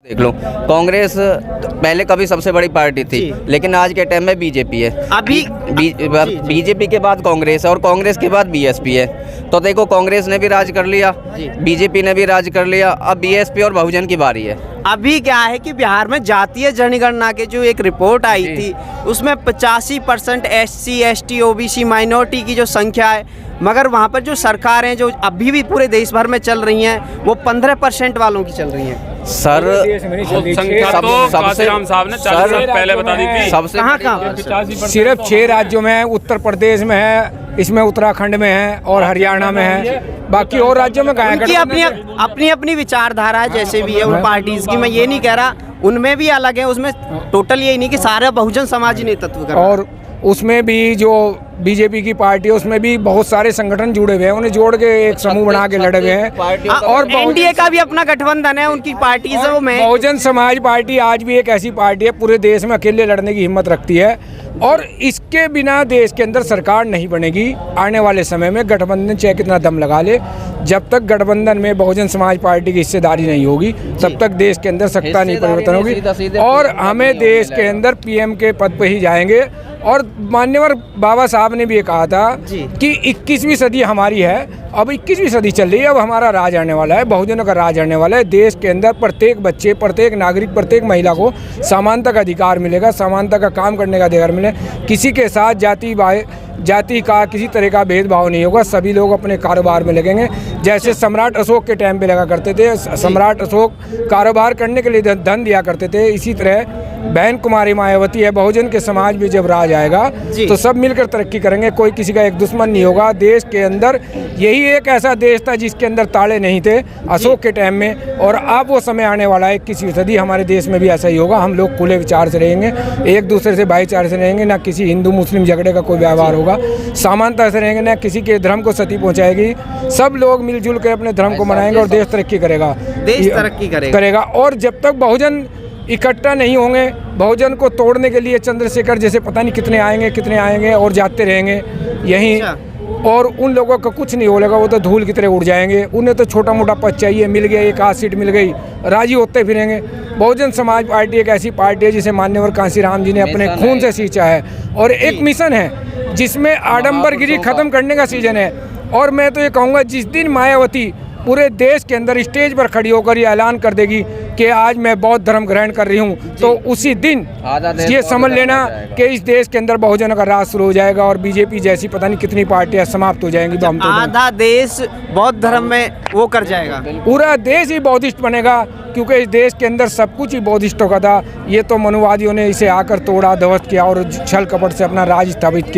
देख लो, कांग्रेस पहले कभी सबसे बड़ी पार्टी थी, लेकिन आज के टाइम में बीजेपी है। अभी बीजेपी के बाद कांग्रेस है और कांग्रेस के बाद बीएसपी है। तो देखो, कांग्रेस ने भी राज कर लिया, बीजेपी ने भी राज कर लिया, अब बीएसपी और बहुजन की बारी है। अभी क्या है कि बिहार में जातीय जनगणना के जो एक रिपोर्ट आई थी, उसमें 85% SC ST OBC माइनॉरिटी की जो संख्या है, मगर वहाँ पर जो सरकारें जो अभी भी पूरे देश भर में चल रही हैं वो 15% वालों की चल रही हैं। सर काशीराम साहब ने 40 साल पहले बता दी थी। सबसे कहाँ सिर्फ 6 राज्यों में है, उत्तर प्रदेश में है, इसमें उत्तराखंड में है और हरियाणा में है, बाकी और राज्यों में कहाँ है? अपनी अपनी विचारधारा है, जैसे भी है उन पार्टीज की, मैं ये नहीं कह रहा, उनमें भी अलग है, उसमें टोटल यही नहीं कि सारा बहुजन समाज नेतृत्व कर रहा है। और उसमें भी जो बीजेपी की पार्टी है उसमें भी बहुत सारे संगठन जुड़े हुए हैं, उन्हें जोड़ के एक समूह बना के लड़े हुए हैं। और एनडीए का भी अपना गठबंधन है, उनकी पार्टी से वो में बहुजन समाज पार्टी आज भी एक ऐसी पार्टी है पूरे देश में अकेले लड़ने की हिम्मत रखती है, और इसके बिना देश के अंदर सरकार नहीं बनेगी। आने वाले समय में गठबंधन चाहे कितना दम लगा ले, जब तक गठबंधन में बहुजन समाज पार्टी की हिस्सेदारी नहीं होगी तब तक देश के अंदर सत्ता नहीं परिवर्तन होगी, और हमें देश के अंदर PM के पद पे ही जाएंगे। और मान्यवर बाबा साहब ने भी ये कहा था कि 21वीं सदी हमारी है, अब 21वीं सदी चल रही है, अब हमारा राज आने वाला है, बहुजनों का राज आने वाला है। देश के अंदर प्रत्येक बच्चे, प्रत्येक नागरिक, प्रत्येक महिला को समानता का अधिकार मिलेगा, समानता का काम करने का अधिकार मिले, किसी के साथ जाति का किसी तरह का भेदभाव नहीं होगा, सभी लोग अपने कारोबार में लगेंगे। जैसे सम्राट अशोक के टाइम पे लगा करते थे, सम्राट अशोक कारोबार करने के लिए धन दिया करते थे, इसी तरह बहन कुमारी मायावती है, बहुजन के समाज में जब राज आएगा तो सब मिलकर तरक्की करेंगे, कोई किसी का एक दुश्मन नहीं होगा। देश के अंदर यही एक ऐसा देश था जिसके अंदर ताले नहीं थे अशोक के टाइम में, और अब वो समय आने वाला है 21वीं सदी, हमारे देश में भी ऐसा ही होगा। हम लोग खुले विचार से रहेंगे, एक दूसरे से भाईचारे से रहेंगे, ना किसी हिंदू मुस्लिम झगड़े का कोई व्यवहार होगा, समानता से रहेंगे, ना किसी के धर्म को क्षति पहुंचाएगी, सब लोग मिलजुल कर अपने धर्म को मनाएंगे और देश तरक्की करेगा, देश तरक्की करेगा। और जब तक बहुजन इकट्ठा नहीं होंगे, बहुजन को तोड़ने के लिए चंद्रशेखर जैसे पता नहीं कितने आएंगे और जाते रहेंगे यहीं, और उन लोगों का कुछ नहीं होगा, वो तो धूल की तरह उड़ जाएंगे। उन्हें तो छोटा मोटा पद चाहिए, मिल गया, एक 8 सीट मिल गई, राजी होते फिरेंगे। बहुजन समाज पार्टी एक ऐसी पार्टी है जिसे मान्यवर काशीराम जी ने अपने खून से सींचा है, और एक मिशन है जिसमें आडंबरगिरी खत्म करने का सीजन है। और मैं तो ये कहूँगा, जिस दिन मायावती पूरे देश के अंदर स्टेज पर खड़ी होकर ये ऐलान कर देगी कि आज मैं बौद्ध धर्म ग्रहण कर रही हूँ, तो उसी दिन ये समझ लेना कि इस देश के अंदर बहुजनों का राज शुरू हो जाएगा, और बीजेपी जैसी पता नहीं कितनी पार्टियां समाप्त हो जाएंगी। तो हम तो आधा देश बौद्ध धर्म में वो कर जाएगा, पूरा देश ही बौद्धिस्ट बनेगा, क्योंकि इस देश के अंदर सब कुछ ही बौद्धिस्टों का था। ये तो मनुवादियों ने इसे आकर तोड़ा, ध्वस्त किया और छल कपट से अपना राज स्थापित किया।